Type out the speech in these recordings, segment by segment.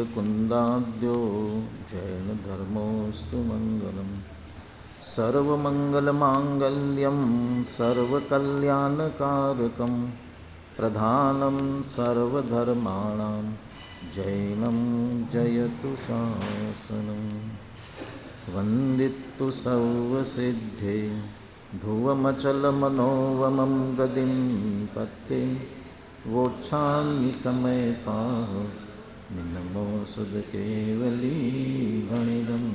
कुन्दाद्यो जैनधर्मोऽस्तु मङ्गलम्। सर्वमङ्गलमाङ्गल्यं सर्वकल्याणकारकं प्रधानं सर्वधर्माणां जैनं जयतु शासनं। वन्दितु सर्वसिद्धे ध्रुवमचलमनोवमं गदिं पत्ते वोच्छामि समयपाः नमो सुदकेवली गणिदं।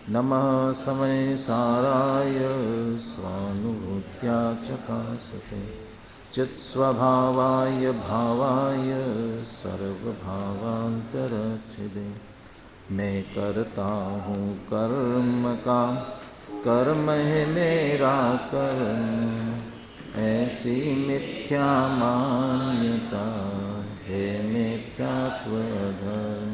नमः समय साराय स्वानुभूत्या चकासते चित्स्वभावाय भावाय सर्वभावान्तरच्छिदे। मैं करता हूँ कर्म का कर्म है मेरा कर्म, ऐसी मिथ्या मान्यता है मिथ्यात्व धर्म।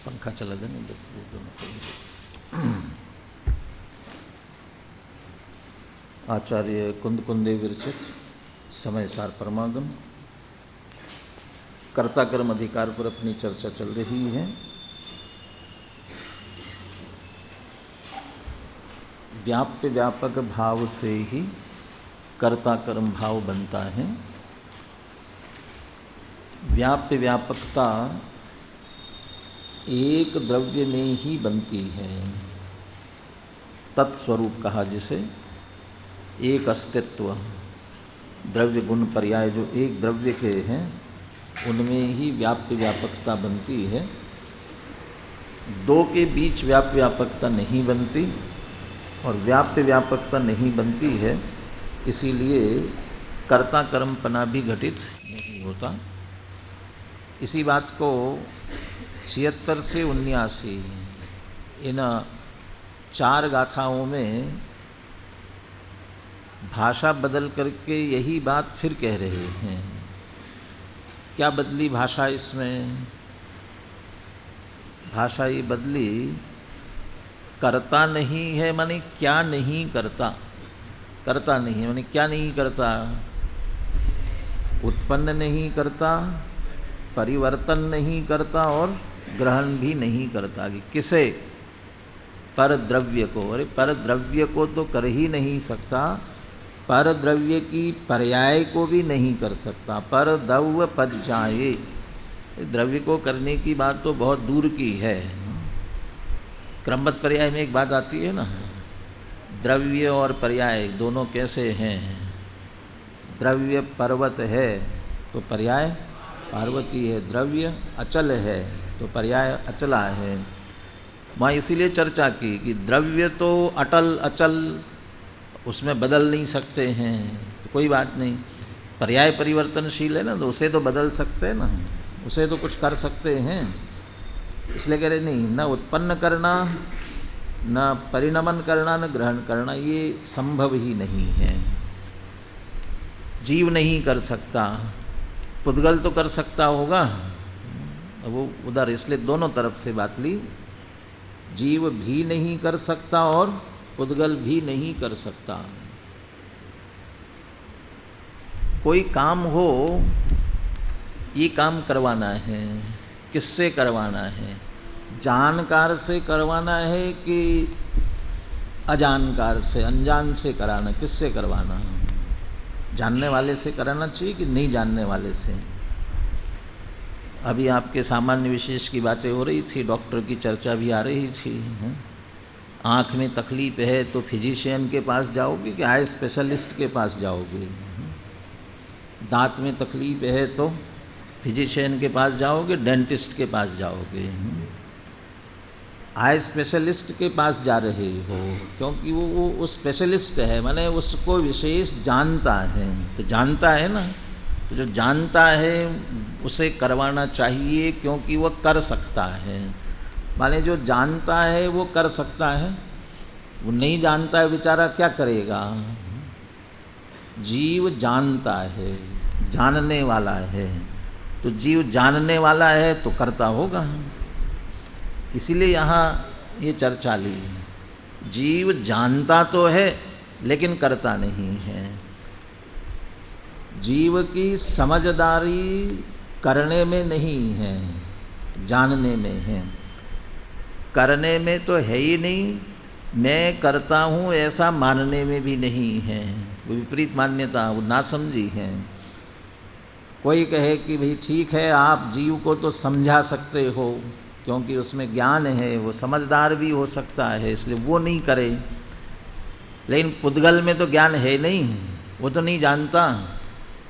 पंखा चला देना बस दोनों। आचार्य कुंद विरचित समय सार परमागम कर्ता कर्म अधिकार पर अपनी चर्चा चल रही है। व्याप्य व्यापक भाव से ही कर्ता कर्म भाव बनता है। व्याप्य व्यापकता एक द्रव्य में ही बनती है, तत्स्वरूप कहा जिसे, एक अस्तित्व, द्रव्य गुण पर्याय जो एक द्रव्य के हैं उनमें ही व्याप्य व्यापकता बनती है। दो के बीच व्याप्य व्यापकता नहीं बनती और व्याप्य व्यापकता नहीं बनती है, इसीलिए कर्ता कर्मपना भी घटित नहीं होता। इसी बात को 76 से 79 इन 4 गाथाओं में भाषा बदल करके यही बात फिर कह रहे हैं। क्या बदली भाषा इसमें? भाषा ये बदली, करता नहीं है माने क्या नहीं करता। करता नहीं है माने क्या नहीं करता? उत्पन्न नहीं करता, परिवर्तन नहीं करता और ग्रहण भी नहीं करता। कि किसे? पर द्रव्य को। अरे पर द्रव्य को तो कर ही नहीं सकता, पर द्रव्य की पर्याय को भी नहीं कर सकता। पर द्रव्य पद जाए, द्रव्य को करने की बात तो बहुत दूर की है। क्रमबद्ध पर्याय में एक बात आती है ना, द्रव्य और पर्याय दोनों कैसे हैं। द्रव्य पर्वत है तो पर्याय पार्वती है, द्रव्य अचल है तो पर्याय अचला है। वहाँ इसीलिए चर्चा की कि द्रव्य तो अटल अचल, उसमें बदल नहीं सकते हैं, तो कोई बात नहीं। पर्याय परिवर्तनशील है ना, तो उसे तो बदल सकते हैं ना, उसे तो कुछ कर सकते हैं। इसलिए कह रहे नहीं, न उत्पन्न करना, न परिणमन करना, न ग्रहण करना, ये संभव ही नहीं है। जीव नहीं कर सकता, पुद्गल तो कर सकता होगा, वो उधर, इसलिए दोनों तरफ से बात ली। जीव भी नहीं कर सकता और पुद्गल भी नहीं कर सकता। कोई काम हो, ये काम करवाना है, किससे करवाना है? जानकार से करवाना है कि अजानकार से, अनजान से कराना? किससे करवाना है? जानने वाले से कराना चाहिए कि नहीं जानने वाले से? अभी आपके सामान्य विशेष की बातें हो रही थी, डॉक्टर की चर्चा भी आ रही थी। आँख में तकलीफ है तो फिजिशियन के पास जाओगे कि आई स्पेशलिस्ट के पास जाओगे? दांत में तकलीफ है तो फिजिशियन के पास जाओगे, डेंटिस्ट के पास जाओगे? आई स्पेशलिस्ट के पास जा रहे हो क्योंकि वो स्पेशलिस्ट है, माने उसको विशेष जानता है। तो जानता है ना, तो जो जानता है उसे करवाना चाहिए क्योंकि वह कर सकता है। माने जो जानता है वो कर सकता है, वो नहीं जानता है बेचारा क्या करेगा? जीव जानता है, जानने वाला है। तो जीव जानने वाला है तो कर्ता होगा। इसीलिए यहाँ ये चर्चा ली। जीव जानता तो है लेकिन करता नहीं है। जीव की समझदारी करने में नहीं है, जानने में है। करने में तो है ही नहीं, मैं करता हूँ ऐसा मानने में भी नहीं है। वो विपरीत मान्यता, वो नासमझी है। कोई कहे कि भाई ठीक है, आप जीव को तो समझा सकते हो क्योंकि उसमें ज्ञान है, वो समझदार भी हो सकता है, इसलिए वो नहीं करे। लेकिन पुद्गल में तो ज्ञान है नहीं, वो तो नहीं जानता,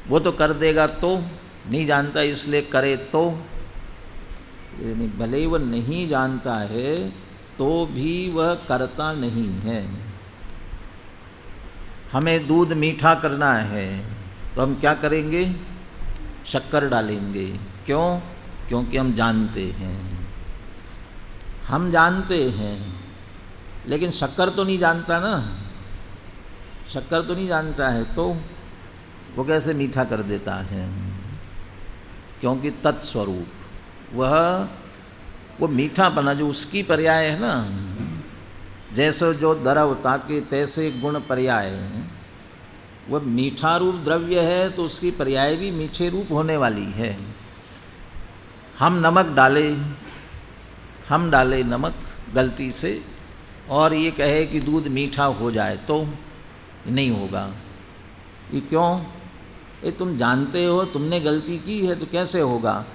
वो तो कर देगा तो नहीं जानता इसलिए करे तो। भले ही वह नहीं जानता है तो भी वह करता नहीं है। हमें दूध मीठा करना है तो हम क्या करेंगे? शक्कर डालेंगे। क्यों? क्योंकि हम जानते हैं। हम जानते हैं लेकिन शक्कर तो नहीं जानता ना, शक्कर तो नहीं जानता है, तो वो कैसे मीठा कर देता है? क्योंकि तत्स्वरूप वो मीठापना जो उसकी पर्याय है ना, जैसे जो द्रव ताके तैसे गुण पर्याय, वह मीठा रूप द्रव्य है तो उसकी पर्याय भी मीठे रूप होने वाली है। हम डाले नमक गलती से और ये कहे कि दूध मीठा हो जाए तो नहीं होगा। ये क्यों? ये तुम जानते हो तुमने गलती की है तो कैसे होगा?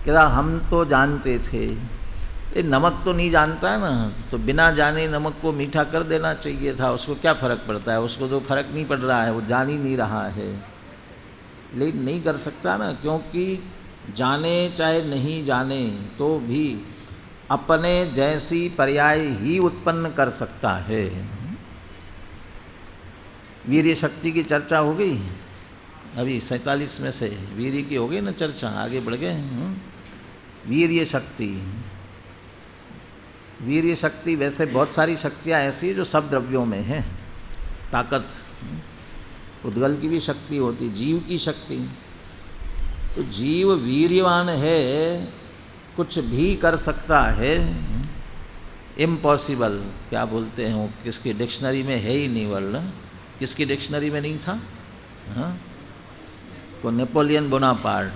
कहता हम तो जानते थे। ये नमक तो नहीं जानता ना, तो बिना जाने नमक को मीठा कर देना चाहिए था। उसको क्या फ़र्क पड़ता है? उसको तो फ़र्क नहीं पड़ रहा है, वो जान ही नहीं रहा है। लेकिन नहीं कर सकता ना, क्योंकि जाने चाहे नहीं जाने तो भी अपने जैसी पर्याय ही उत्पन्न कर सकता है। वीर्य शक्ति की चर्चा हो गई, अभी 47 में से वीर्य की हो गई ना चर्चा, आगे बढ़ गए। वीर्य शक्ति वैसे बहुत सारी शक्तियाँ ऐसी है जो सब द्रव्यों में हैं। ताकत उद्गल की भी शक्ति होती, जीव की शक्ति। तो जीव वीर्यवान है, कुछ भी कर सकता है। इम्पॉसिबल क्या बोलते हैं वो, किसकी डिक्शनरी में है ही नहीं वर्ड, किसकी डिक्शनरी में नहीं था? हाँ, को नेपोलियन बोनापार्ट।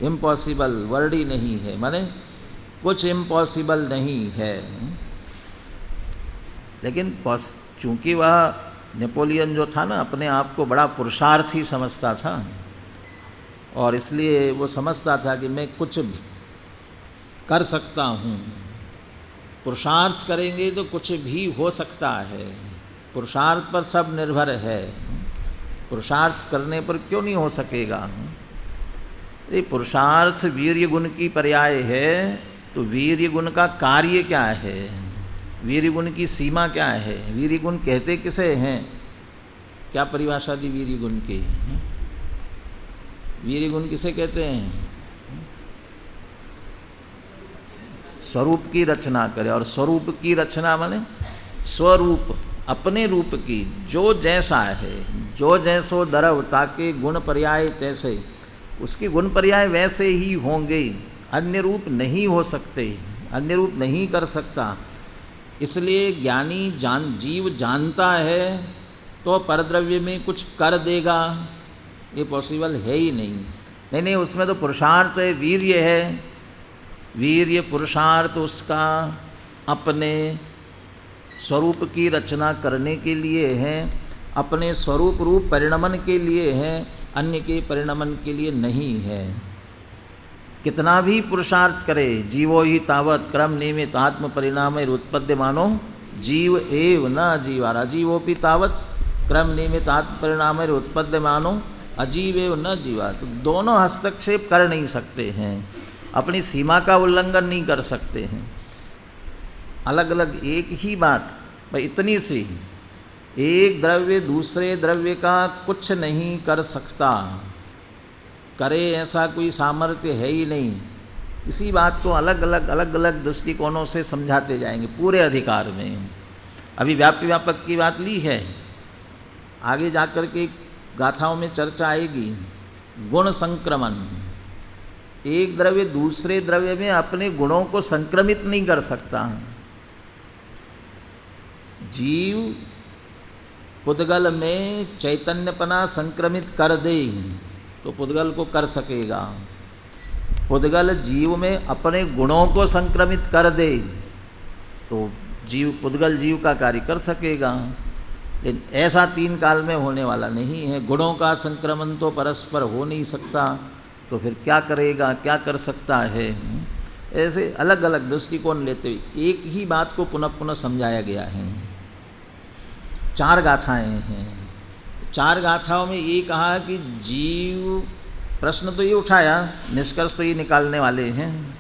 इम्पॉसिबल वर्ड ही नहीं है, माने कुछ इम्पॉसिबल नहीं है। लेकिन चूंकि वह नेपोलियन जो था ना, अपने आप को बड़ा पुरुषार्थी समझता था और इसलिए वो समझता था कि मैं कुछ कर सकता हूँ। पुरुषार्थ करेंगे तो कुछ भी हो सकता है, पुरुषार्थ पर सब निर्भर है। पुरुषार्थ करने पर क्यों नहीं हो सकेगा? ये पुरुषार्थ वीर्य गुण की पर्याय है, तो वीर्य गुण का कार्य क्या है? वीर्य गुण की सीमा क्या है? वीर्य गुण कहते किसे हैं? क्या परिभाषा दी वीर्य गुण की? वीर्य गुण किसे कहते हैं? स्वरूप की रचना करे, और स्वरूप की रचना माने स्वरूप, अपने रूप की, जो जैसा है, जो जैसो द्रव ताके गुण पर्याय तैसे, उसके गुण पर्याय वैसे ही होंगे, अन्य रूप नहीं हो सकते, अन्य रूप नहीं कर सकता। इसलिए ज्ञानी जीव जानता है तो परद्रव्य में कुछ कर देगा, ये पॉसिबल है ही नहीं। नहीं, उसमें तो पुरुषार्थ है, वीर्य है। वीर्य पुरुषार्थ उसका अपने स्वरूप की रचना करने के लिए है, अपने स्वरूप रूप परिणमन के लिए है, अन्य के परिणमन के लिए नहीं है। कितना भी पुरुषार्थ करे, जीवो ही तावत क्रम नियमित आत्म परिणाम उत्पद्य मानो जीव एव न जीवारा, जीवोपि तावत क्रम नियमित आत्म परिणाम उत्पद्य मानो अजीव एव न जीवा। तो दोनों हस्तक्षेप कर नहीं सकते हैं, अपनी सीमा का उल्लंघन नहीं कर सकते हैं। अलग अलग एक ही बात, भाई इतनी सी, एक द्रव्य दूसरे द्रव्य का कुछ नहीं कर सकता, करे ऐसा कोई सामर्थ्य है ही नहीं। इसी बात को अलग अलग दृष्टिकोणों से समझाते जाएंगे पूरे अधिकार में। अभी व्याप्य व्यापक की बात ली है, आगे जाकर के गाथाओं में चर्चा आएगी। गुण संक्रमण, एक द्रव्य दूसरे द्रव्य में अपने गुणों को संक्रमित नहीं कर सकता। जीव पुद्गल में चैतन्यपना संक्रमित कर दे तो पुद्गल को कर सकेगा, पुद्गल जीव में अपने गुणों को संक्रमित कर दे तो जीव पुद्गल जीव का कार्य कर सकेगा। लेकिन ऐसा तीन काल में होने वाला नहीं है। गुणों का संक्रमण तो परस्पर हो नहीं सकता, तो फिर क्या करेगा, क्या कर सकता है। ऐसे अलग अलग दृष्टिकोण लेते हुए एक ही बात को पुनः पुनः समझाया गया है। चार गाथाएं हैं, चार गाथाओं में ये कहा कि जीव, प्रश्न तो ये उठाया, निष्कर्ष तो ये निकालने वाले हैं।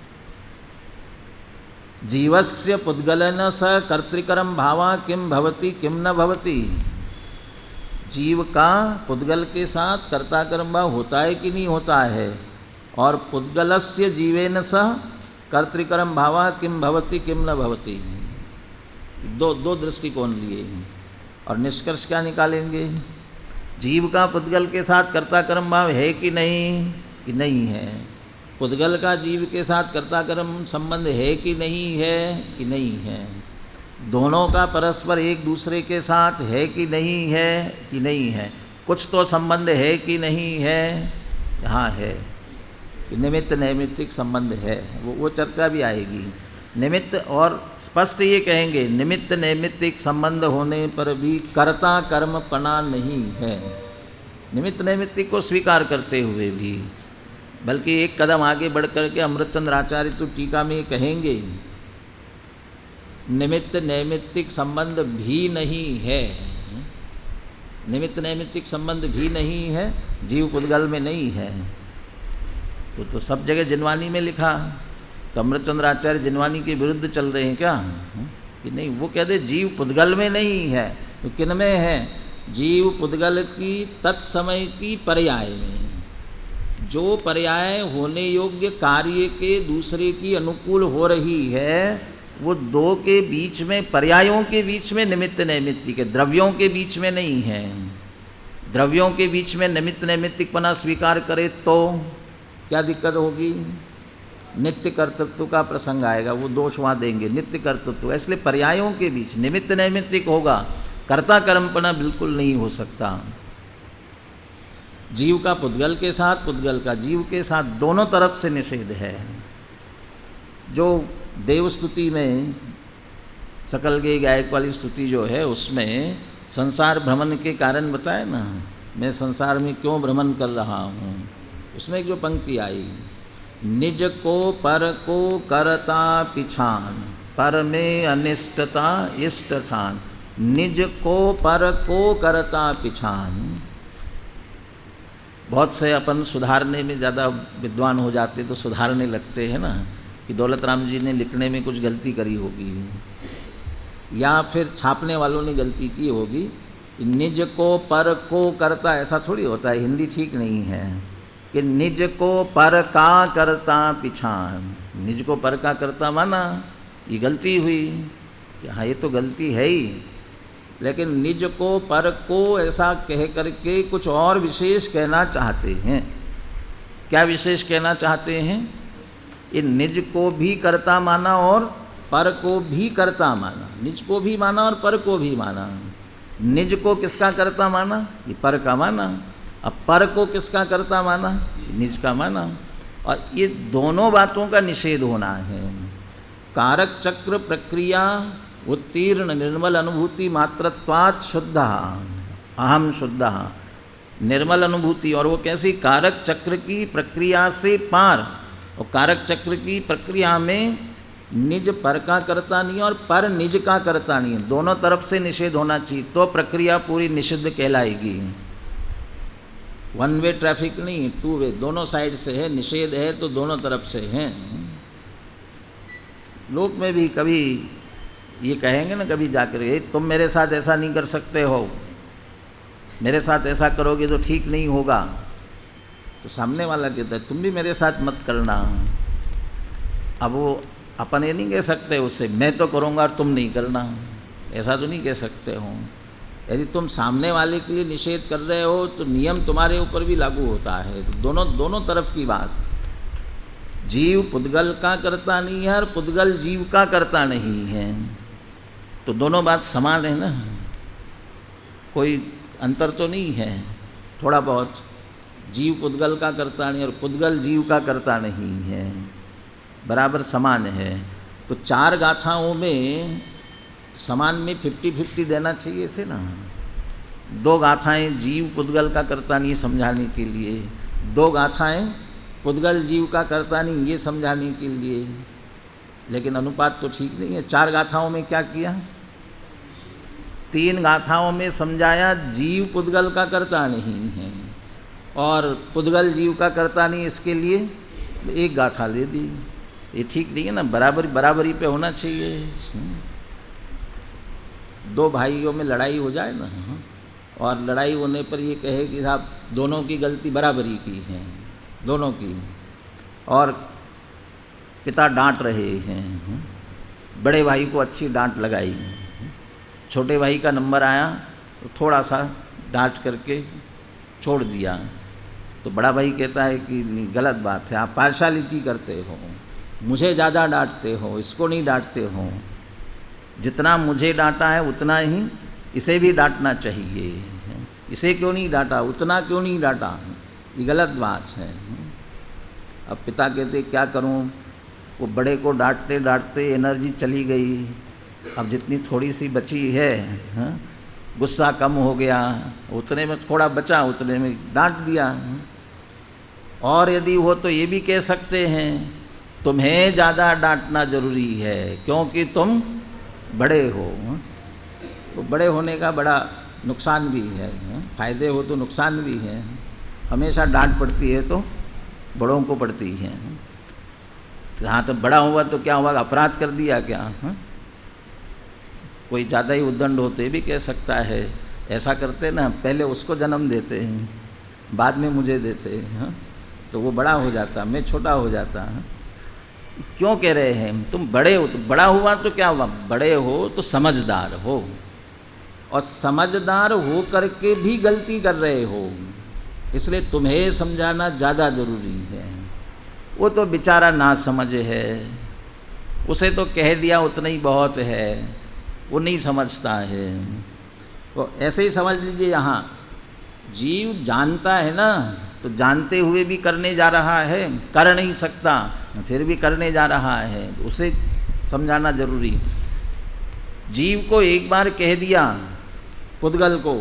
जीवस्य पुद्गलन स कर्तृकरम भावा किम भवति किम न भवति। जीव का पुद्गल के साथ कर्ता कर्म भाव होता है कि नहीं होता है, और पुद्गलस्य जीवेन सह कर्तृकरम भावा किम भवति किम न भवति। दो दृष्टिकोण लिए और निष्कर्ष क्या निकालेंगे। जीव का पुद्गल के साथ कर्ता कर्म भाव है कि नहीं है। पुद्गल का जीव के साथ कर्ता कर्म संबंध है कि नहीं है। दोनों का परस्पर एक दूसरे के साथ है कि नहीं है। कुछ तो संबंध है कि नहीं है, हाँ है। निमित्त नैमित्तिक संबंध है, वो चर्चा भी आएगी। निमित्त, और स्पष्ट ये कहेंगे, निमित्त नैमित्तिक संबंध होने पर भी कर्ता कर्मपना नहीं है। निमित्त नैमित्तिक को स्वीकार करते हुए भी, बल्कि एक कदम आगे बढ़ करके अमृतचंद्र आचार्य तो टीका में कहेंगे, निमित्त नैमित्तिक संबंध भी नहीं है। निमित्त नैमित्तिक संबंध भी नहीं है, जीव पुद्गल में नहीं है। तो सब जगह जिनवानी में लिखा, तो अमृतचंद्र आचार्य जिनवानी के विरुद्ध चल रहे हैं क्या कि नहीं। वो कहते जीव पुद्गल में नहीं है, तो किन में है। जीव पुद्गल की तत्समय की पर्याय में, जो पर्याय होने योग्य कार्य के दूसरे की अनुकूल हो रही है, वो दो के बीच में, पर्यायों के बीच में निमित्त नैमित्तिक है, द्रव्यों के बीच में नहीं है। द्रव्यों के बीच में निमित्त नैमित्तिकपना स्वीकार करे तो क्या दिक्कत होगी। नित्य कर्तृत्व का प्रसंग आएगा, वो दोष वहाँ देंगे, नित्य कर्तृत्व। इसलिए पर्यायों के बीच निमित्त नैमित्तिक होगा, कर्ता कर्मपना बिल्कुल नहीं हो सकता। जीव का पुद्गल के साथ, पुद्गल का जीव के साथ, दोनों तरफ से निषेध है। जो देव स्तुति में सकल के गायक वाली स्तुति जो है, उसमें संसार भ्रमण के कारण बताए ना, मैं संसार में क्यों भ्रमण कर रहा हूँ। उसमें एक जो पंक्ति आई, निज को पर को करता पिछान, पर में अनिष्टता इष्ट ठान। निज को पर को करता पिछान। बहुत से अपन सुधारने में ज़्यादा विद्वान हो जाते तो सुधारने लगते हैं ना, कि दौलत राम जी ने लिखने में कुछ गलती करी होगी, या फिर छापने वालों ने गलती की होगी। निज को पर को करता, ऐसा थोड़ी होता है, हिंदी ठीक नहीं है कि निज को पर का करता पिछान। निज को पर का करता माना, ये गलती हुई कि हाँ ये तो गलती है ही, लेकिन निज को पर को ऐसा कह करके कुछ और विशेष कहना चाहते हैं। क्या विशेष कहना चाहते हैं। ये निज को भी कर्ता माना और पर को भी कर्ता माना, निज को भी माना और पर को भी माना। निज को किसका कर्ता माना, ये पर का माना। अब पर को किसका कर्ता माना, निज का माना। और ये दोनों बातों का निषेध होना है। कारक चक्र प्रक्रिया उत्तीर्ण निर्मल अनुभूति मात्रत्वात् शुद्ध अहम शुद्ध, निर्मल अनुभूति। और वो कैसी, कारक चक्र की प्रक्रिया से पार। और कारक चक्र की प्रक्रिया में निज पर का करता नहीं और पर निज का करता नहीं, दोनों तरफ से निषेध होना चाहिए, तो प्रक्रिया पूरी निषिद्ध कहलाएगी। वन वे ट्रैफिक नहीं, टू वे, दोनों साइड से है, निषेध है तो दोनों तरफ से हैं। लोक में भी कभी ये कहेंगे ना, कभी जाकर तुम मेरे साथ ऐसा नहीं कर सकते हो, मेरे साथ ऐसा करोगे तो ठीक नहीं होगा, तो सामने वाला कहता है तुम भी मेरे साथ मत करना। अब वो अपन ये नहीं कह सकते उससे, मैं तो करूँगा और तुम नहीं करना, ऐसा तो नहीं कह सकते हो। यदि तुम सामने वाले के लिए निषेध कर रहे हो तो नियम तुम्हारे ऊपर भी लागू होता है। तो दोनों तरफ की बात। जीव पुद्गल का करता नहीं है और पुद्गल जीव का करता नहीं है, तो दोनों बात समान है ना, कोई अंतर तो नहीं है। थोड़ा बहुत जीव पुद्गल का करता नहीं और पुद्गल जीव का करता नहीं है, बराबर समान है। तो 4 गाथाओं में समान में 50-50 देना चाहिए थे ना। 2 गाथाएं जीव पुद्गल का करता नहीं समझाने के लिए, 2 गाथाएं पुद्गल जीव का करता नहीं ये समझाने के लिए, लेकिन अनुपात तो ठीक नहीं है। 4 गाथाओं में क्या किया? 3 गाथाओं में समझाया जीव पुद्गल का करता नहीं है और पुद्गल जीव का करता नहीं, इसके लिए 1 गाथा दे दी। ये ठीक नहीं है ना, बराबरी पे होना चाहिए। 2 भाइयों में लड़ाई हो जाए ना, और लड़ाई होने पर ये कहे कि साहब दोनों की गलती बराबरी की है, दोनों की, और पिता डांट रहे हैं, बड़े भाई को अच्छी डांट लगाई, छोटे भाई का नंबर आया तो थोड़ा सा डांट करके छोड़ दिया, तो बड़ा भाई कहता है कि नहीं, गलत बात है, आप पार्शालिटी करते हो, मुझे ज़्यादा डांटते हो, इसको नहीं डांटते हो, जितना मुझे डांटा है उतना ही इसे भी डांटना चाहिए, इसे क्यों नहीं डांटा, उतना क्यों नहीं डांटा, ये गलत बात है। अब पिता कहते क्या करूं, वो बड़े को डांटते डांटते एनर्जी चली गई, अब जितनी थोड़ी सी बची है, गुस्सा कम हो गया, उतने में थोड़ा बचा, उतने में डांट दिया। और यदि हो तो ये भी कह सकते हैं तुम्हें ज़्यादा डांटना जरूरी है क्योंकि तुम बड़े हो। तो बड़े होने का बड़ा नुकसान भी है, फायदे हो तो नुकसान भी है। हमेशा डांट पड़ती है तो बड़ों को पड़ती है। हाँ, तो बड़ा हुआ तो क्या हुआ, अपराध कर दिया क्या? कोई ज़्यादा ही उद्दंड होते भी कह सकता है, ऐसा करते ना, पहले उसको जन्म देते हैं बाद में मुझे देते हैं, तो वो बड़ा हो जाता, मैं छोटा हो जाता। क्यों कह रहे हैं तुम बड़े हो, तो बड़ा हुआ तो क्या हुआ, बड़े हो तो समझदार हो, और समझदार हो करके भी गलती कर रहे हो, इसलिए तुम्हें समझाना ज़्यादा ज़रूरी है। वो तो बेचारा ना समझ है, उसे तो कह दिया उतना ही बहुत है, वो नहीं समझता है। तो ऐसे ही समझ लीजिए, यहाँ जीव जानता है ना, तो जानते हुए भी करने जा रहा है, कर नहीं सकता फिर भी करने जा रहा है, उसे समझाना जरूरी। जीव को एक बार कह दिया, पुद्गल को,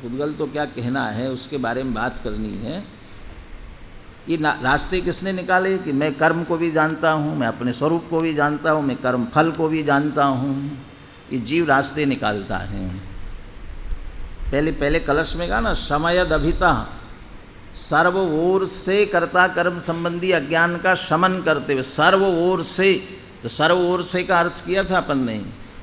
पुद्गल तो क्या कहना है उसके बारे में बात करनी है। ये रास्ते किसने निकाले कि मैं कर्म को भी जानता हूँ, मैं अपने स्वरूप को भी जानता हूँ, मैं कर्म फल को भी जानता हूँ। ये जीव रास्ते निकालता है। पहले कलश में कहा ना, शमयद अभिता, सर्व ओर से कर्ता कर्म संबंधी अज्ञान का शमन करते हुए, सर्व ओर से, तो सर्व ओर से का अर्थ किया था अपन ने,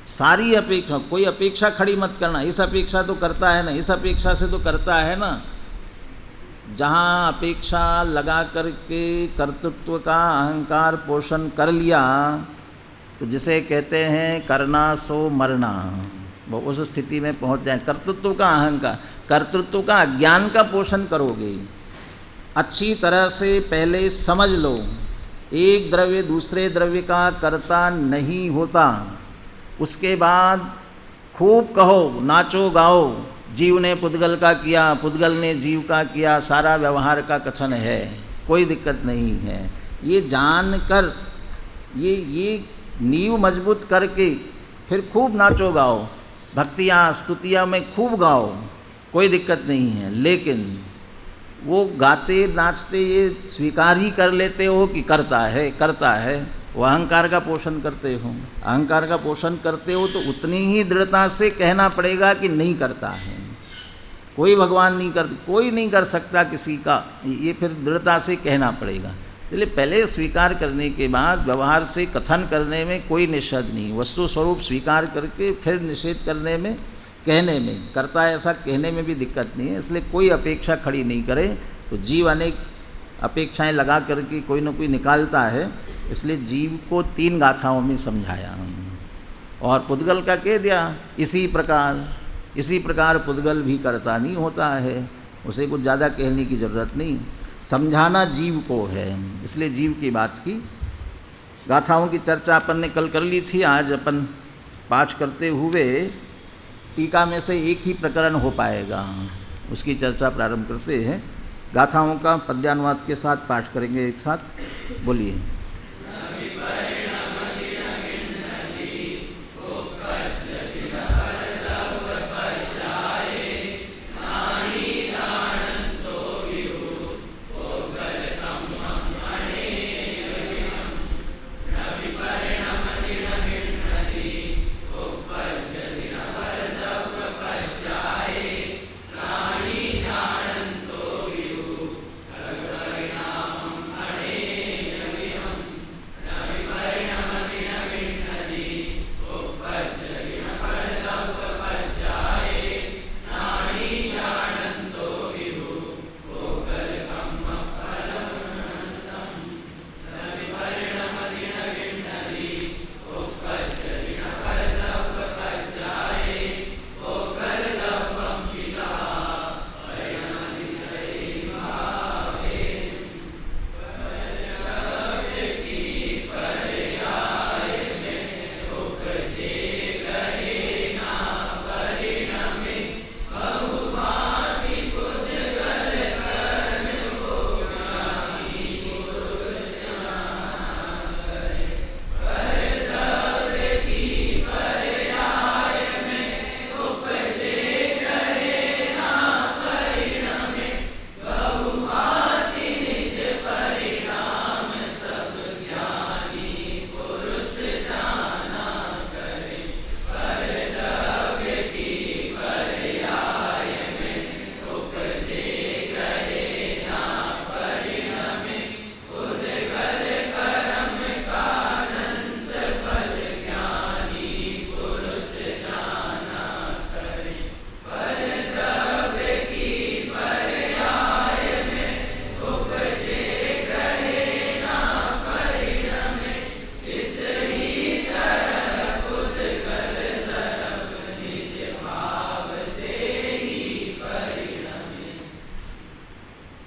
सारी अपेक्षा, कोई अपेक्षा खड़ी मत करना, इस अपेक्षा तो करता है ना, इस अपेक्षा से तो करता है ना। जहाँ अपेक्षा लगा करके कर्तृत्व का अहंकार पोषण कर लिया, तो जिसे कहते हैं करना सो मरना, वो उस स्थिति में पहुँच जाए। कर्तृत्व का अहंकार, कर्तृत्व का अज्ञान का पोषण करोगे, अच्छी तरह से पहले समझ लो, एक द्रव्य दूसरे द्रव्य का कर्ता नहीं होता। उसके बाद खूब कहो, नाचो गाओ, जीव ने पुद्गल का किया, पुद्गल ने जीव का किया, सारा व्यवहार का कथन है, कोई दिक्कत नहीं है। ये जानकर, ये नींव मजबूत करके फिर खूब नाचो गाओ, भक्तियाँ स्तुतियाँ में खूब गाओ, कोई दिक्कत नहीं है। लेकिन वो गाते नाचते ये स्वीकार ही कर लेते हो कि करता है, वो अहंकार का पोषण करते हो। अहंकार का पोषण करते हो तो उतनी ही दृढ़ता से कहना पड़ेगा कि नहीं करता है। कोई भगवान नहीं कर, कोई नहीं कर सकता किसी का, ये फिर दृढ़ता से कहना पड़ेगा। इसलिए पहले स्वीकार करने के बाद व्यवहार से कथन करने में कोई निषेध नहीं, वस्तु स्वरूप स्वीकार करके फिर निषेध करने में, कहने में, करता है ऐसा कहने में भी दिक्कत नहीं है। इसलिए कोई अपेक्षा खड़ी नहीं करे। तो जीव अनेक अपेक्षाएं लगा करके कोई न कोई निकालता है, इसलिए जीव को 3 गाथाओं में समझाया और पुद्गल का कह दिया इसी प्रकार। इसी प्रकार पुद्गल भी कर्ता नहीं होता है, उसे कुछ ज़्यादा कहने की ज़रूरत नहीं, समझाना जीव को है, इसलिए जीव की बात की। गाथाओं की चर्चा अपन ने कल कर ली थी। आज अपन पाठ करते हुए टीका में से एक ही प्रकरण हो पाएगा, उसकी चर्चा प्रारंभ करते हैं। गाथाओं का पद्यानुवाद के साथ पाठ करेंगे एक साथ। बोलिए।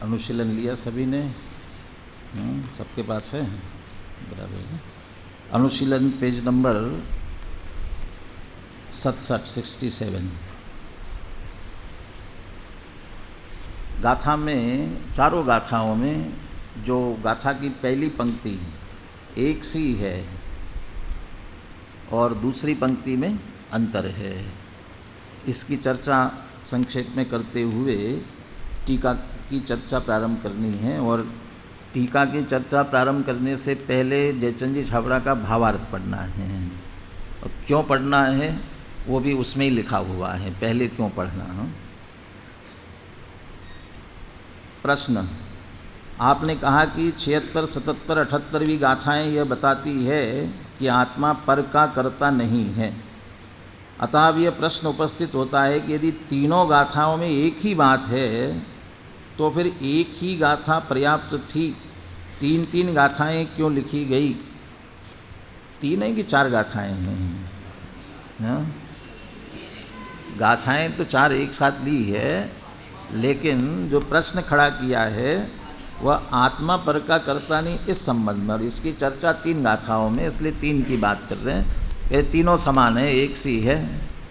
अनुशीलन लिया सभी ने? सबके पास है बराबर है। अनुशीलन पेज नंबर 67 गाथा में, चारों गाथाओं में जो गाथा की पहली पंक्ति एक सी है और दूसरी पंक्ति में अंतर है, इसकी चर्चा संक्षेप में करते हुए टीका की चर्चा प्रारंभ करनी है। और टीका की चर्चा प्रारंभ करने से पहले जयचंद जी छाबड़ा का भावार्थ पढ़ना है, और क्यों पढ़ना है वो भी उसमें ही लिखा हुआ है, पहले क्यों पढ़ना है। प्रश्न, आपने कहा कि 76, 77, 78वीं गाथाएँ यह बताती है कि आत्मा पर का कर्ता नहीं है। अतः अब यह प्रश्न उपस्थित होता है कि यदि तीनों गाथाओं में एक ही बात है तो फिर एक ही गाथा पर्याप्त थी, 3 गाथाएं क्यों लिखी गई? 3 है कि 4 गाथाएं हैं? हाँ? गाथाएं तो 4 एक साथ ली है, लेकिन जो प्रश्न खड़ा किया है वह आत्मा पर का कर्ता नहीं, इस संबंध में, और इसकी चर्चा 3 गाथाओं में, इसलिए 3 की बात कर रहे हैं। ये तीनों समान है, एक सी है,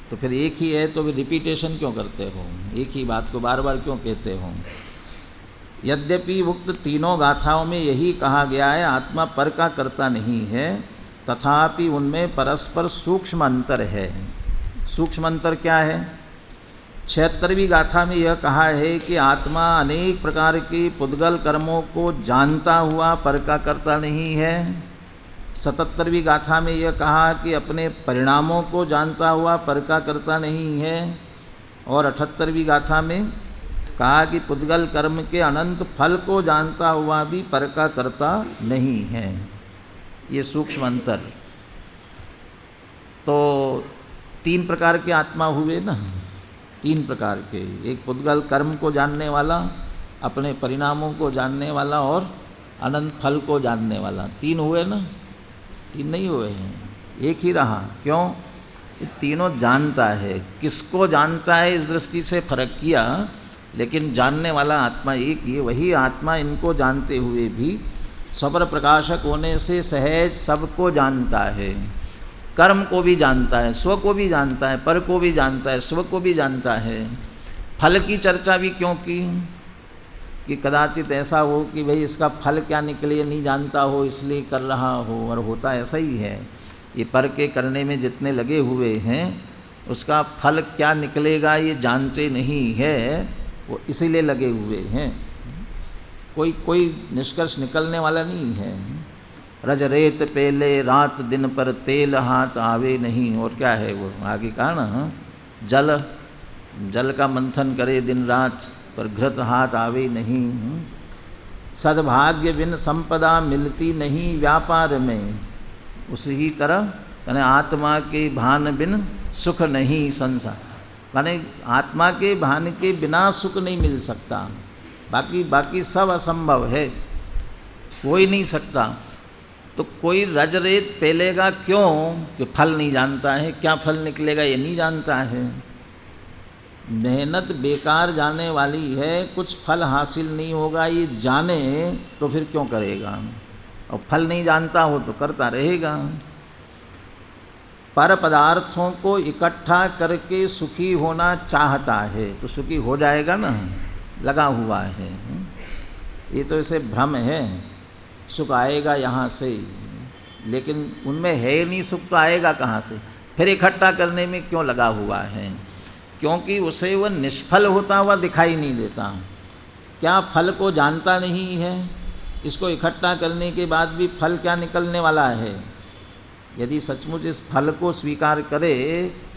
तो फिर एक ही है तो फिर रिपीटेशन क्यों करते हो? एक ही बात को बार बार क्यों कहते हो? यद्यपि उक्त तीनों गाथाओं में यही कहा गया है आत्मा पर का कर्ता नहीं है, तथापि उनमें परस्पर सूक्ष्म अंतर है। सूक्ष्म अंतर क्या है? 76वीं गाथा में यह कहा है कि आत्मा अनेक प्रकार के पुद्गल कर्मों को जानता हुआ पर का कर्ता नहीं है। 77वीं गाथा में यह कहा कि अपने परिणामों को जानता हुआ पर का कर्ता नहीं है। और 78वीं गाथा में कहा कि पुद्गल कर्म के अनंत फल को जानता हुआ भी पर का कर्ता नहीं है। ये सूक्ष्म अंतर। तो 3 प्रकार के आत्मा हुए ना, 3 प्रकार के, एक पुद्गल कर्म को जानने वाला, अपने परिणामों को जानने वाला और अनंत फल को जानने वाला। 3 हुए ना? 3 नहीं हुए हैं, एक ही रहा। क्यों? ये तीनों जानता है। किसको जानता है इस दृष्टि से फर्क किया, लेकिन जानने वाला आत्मा एक ही है। वही आत्मा इनको जानते हुए भी स्वपर प्रकाशक होने से सहज सबको जानता है। कर्म को भी जानता है, स्व को भी जानता है, पर को भी जानता है, स्व को भी जानता है। फल की चर्चा भी क्यों की कि कदाचित ऐसा हो कि भाई इसका फल क्या निकले नहीं जानता हो इसलिए कर रहा हो, और होता ऐसा ही है। ये पर के करने में जितने लगे हुए हैं उसका फल क्या निकलेगा ये जानते नहीं है, वो इसीलिए लगे हुए हैं। कोई निष्कर्ष निकलने वाला नहीं है। रज रेत पेले रात दिन पर तेल हाथ आवे नहीं। और क्या है वो आगे कहा ना, जल का मंथन करे दिन रात पर घृत हाथ आवे नहीं। सद्भाग्य बिन संपदा मिलती नहीं व्यापार में। उसी तरह यानी आत्मा के भान बिन सुख नहीं संसार, माने आत्मा के भान के बिना सुख नहीं मिल सकता। बाकी सब असंभव है, हो ही नहीं सकता। तो कोई रज रेत पेलेगा क्यों कि फल नहीं जानता है, क्या फल निकलेगा ये नहीं जानता है। मेहनत बेकार जाने वाली है, कुछ फल हासिल नहीं होगा ये जाने तो फिर क्यों करेगा, और फल नहीं जानता हो तो करता रहेगा। पर पदार्थों को इकट्ठा करके सुखी होना चाहता है तो सुखी हो जाएगा ना, लगा हुआ है। ये तो इसे भ्रम है, सुख आएगा यहाँ से, लेकिन उनमें है नहीं सुख, तो आएगा कहाँ से। फिर इकट्ठा करने में क्यों लगा हुआ है, क्योंकि उसे वह निष्फल होता हुआ दिखाई नहीं देता। क्या फल को जानता नहीं है, इसको इकट्ठा करने के बाद भी फल क्या निकलने वाला है। यदि सचमुच इस फल को स्वीकार करे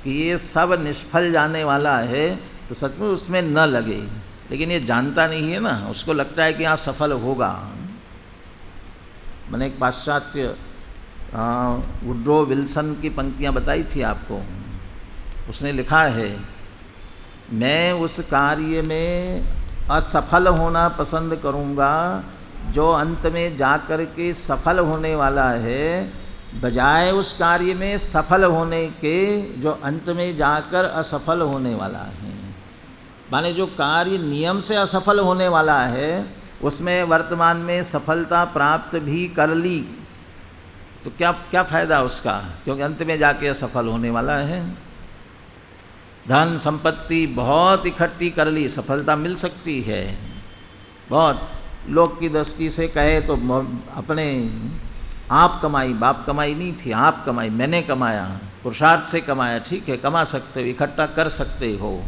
कि ये सब निष्फल जाने वाला है तो सचमुच उसमें न लगे, लेकिन ये जानता नहीं है ना, उसको लगता है कि यहाँ सफल होगा। मैंने एक पाश्चात्य वुड्रो विल्सन की पंक्तियाँ बताई थी आपको। उसने लिखा है, मैं उस कार्य में असफल होना पसंद करूँगा जो अंत में जाकर के सफल होने वाला है, बजाय उस कार्य में सफल होने के जो अंत में जाकर असफल होने वाला है। माने जो कार्य नियम से असफल होने वाला है उसमें वर्तमान में सफलता प्राप्त भी कर ली तो क्या फ़ायदा उसका, क्योंकि अंत में जाके असफल होने वाला है। धन संपत्ति बहुत इकट्ठी कर ली, सफलता मिल सकती है बहुत। लोग की दृष्टि से कहे तो अपने आप कमाई, बाप कमाई नहीं थी, आप कमाई, मैंने कमाया, पुरुषार्थ से कमाया, ठीक है कमा सकते हो, इकट्ठा कर सकते हो,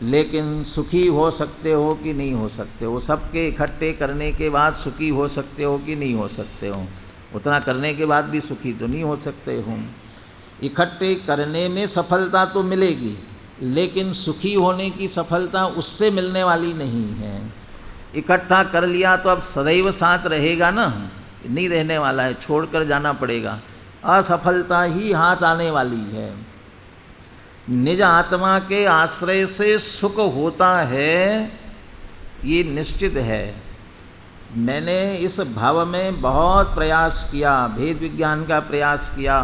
लेकिन सुखी हो सकते हो कि नहीं हो सकते हो। सबके इकट्ठे करने के बाद सुखी हो सकते हो कि नहीं हो सकते हो। उतना करने के बाद भी सुखी तो नहीं हो सकते हो। इकट्ठे करने में सफलता तो मिलेगी, लेकिन सुखी होने की सफलता उससे मिलने वाली नहीं है। इकट्ठा कर लिया तो अब सदैव साथ रहेगा ना, नहीं रहने वाला है, छोड़कर जाना पड़ेगा। असफलता ही हाथ आने वाली है। निज आत्मा के आश्रय से सुख होता है ये निश्चित है। मैंने इस भाव में बहुत प्रयास किया, भेद विज्ञान का प्रयास किया,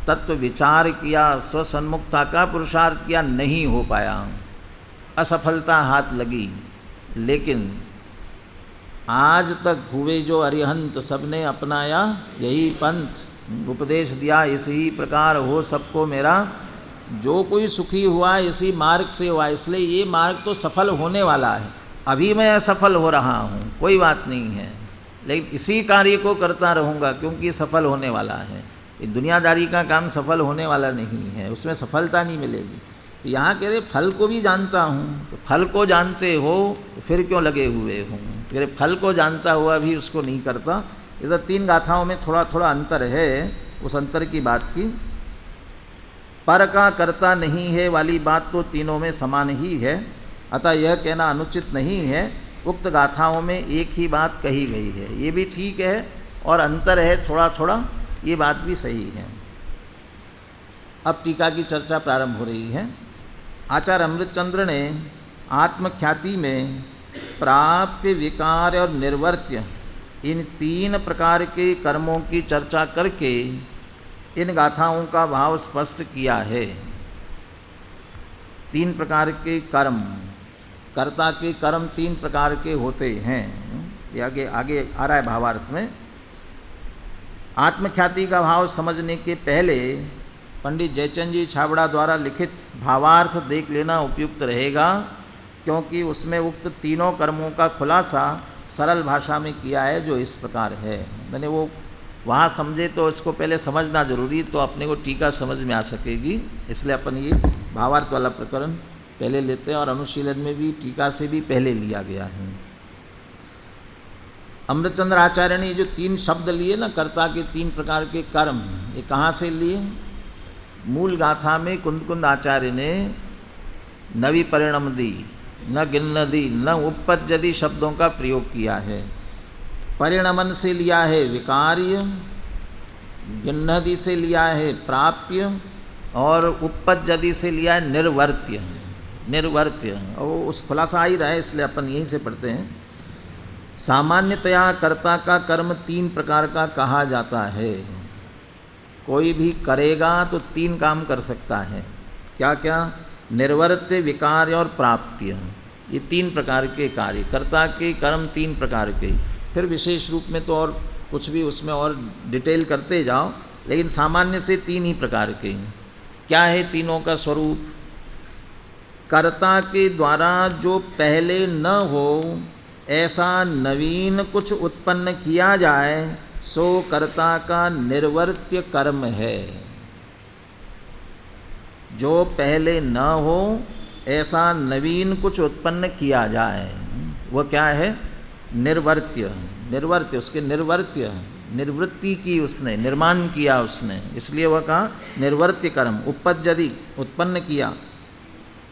तत्व विचार किया, स्वसन्मुखता का पुरुषार्थ किया, नहीं हो पाया, असफलता हाथ लगी। लेकिन आज तक हुए जो अरिहंत सबने अपनाया यही पंथ, उपदेश दिया इसी प्रकार हो सबको मेरा। जो कोई सुखी हुआ इसी मार्ग से हुआ, इसलिए ये मार्ग तो सफल होने वाला है। अभी मैं असफल हो रहा हूँ, कोई बात नहीं है, लेकिन इसी कार्य को करता रहूँगा क्योंकि सफल होने वाला है। ये दुनियादारी का काम सफल होने वाला नहीं है, उसमें सफलता नहीं मिलेगी। तो यहाँ कह रहे फल को भी जानता हूँ, तो फल को जानते हो तो फिर क्यों लगे हुए हूँ। तो कह रहे फल को जानता हुआ भी उसको नहीं करता। इस 3 गाथाओं में थोड़ा थोड़ा अंतर है, उस अंतर की बात की। पर का करता नहीं है वाली बात तो तीनों में समान ही है, अतः यह कहना अनुचित नहीं है। उक्त गाथाओं में एक ही बात कही गई है, ये भी ठीक है, और अंतर है थोड़ा थोड़ा, ये बात भी सही है। अब टीका की चर्चा प्रारंभ हो रही है। आचार्य अमृतचंद्र ने आत्मख्याति में प्राप्य, विकार और निर्वर्त्य इन 3 प्रकार के कर्मों की चर्चा करके इन गाथाओं का भाव स्पष्ट किया है। 3 प्रकार के कर्म, कर्ता के कर्म 3 प्रकार के होते हैं। ये आगे आगे आ रहा है भावार्थ में। आत्मख्याति का भाव समझने के पहले पंडित जयचंद जी छाबड़ा द्वारा लिखित भावार्थ देख लेना उपयुक्त रहेगा, क्योंकि उसमें उक्त तीनों कर्मों का खुलासा सरल भाषा में किया है, जो इस प्रकार है। मैंने वो वहाँ समझे तो इसको पहले समझना जरूरी, तो अपने को टीका समझ में आ सकेगी। इसलिए अपन ये भावार्थ वाला प्रकरण पहले लेते हैं, और अनुशीलन में भी टीका से भी पहले लिया गया है। अमृतचंद्र आचार्य ने जो 3 शब्द लिए ना, कर्ता के 3 प्रकार के कर्म, ये कहाँ से लिए? मूल गाथा में कुंद आचार्य ने नवी परिणमदी, न गिन्नदी, न उपपज्जदी शब्दों का प्रयोग किया है। परिणमन से लिया है विकार्य, गिन्नदी से लिया है प्राप्य, और उपपज्जदी से लिया है निर्वर्त्य। निर्वर्त्य और उस खुलासा आ ही रहा है, इसलिए अपन यहीं से पढ़ते हैं। सामान्यतया कर्ता का कर्म 3 प्रकार का कहा जाता है। कोई भी करेगा तो 3 काम कर सकता है। क्या क्या? निर्वर्त्य, विकार्य और प्राप्य। ये 3 प्रकार के कार्य, कर्ता के कर्म 3 प्रकार के। फिर विशेष रूप में तो और कुछ भी उसमें और डिटेल करते जाओ, लेकिन सामान्य से 3 ही प्रकार के। क्या है तीनों का स्वरूप? कर्ता के द्वारा जो पहले न हो ऐसा नवीन कुछ उत्पन्न किया जाए, सो कर्ता का निर्वर्त्य कर्म है। जो पहले न हो ऐसा नवीन कुछ उत्पन्न किया जाए, वह क्या है? निर्वर्त्य। निर्वर्त्य, उसके निर्वर्त्य, निर्वृत्ति की उसने, निर्माण किया उसने, इसलिए वह कहा निर्वर्त्य कर्म। उपपज्जति, उत्पन्न किया,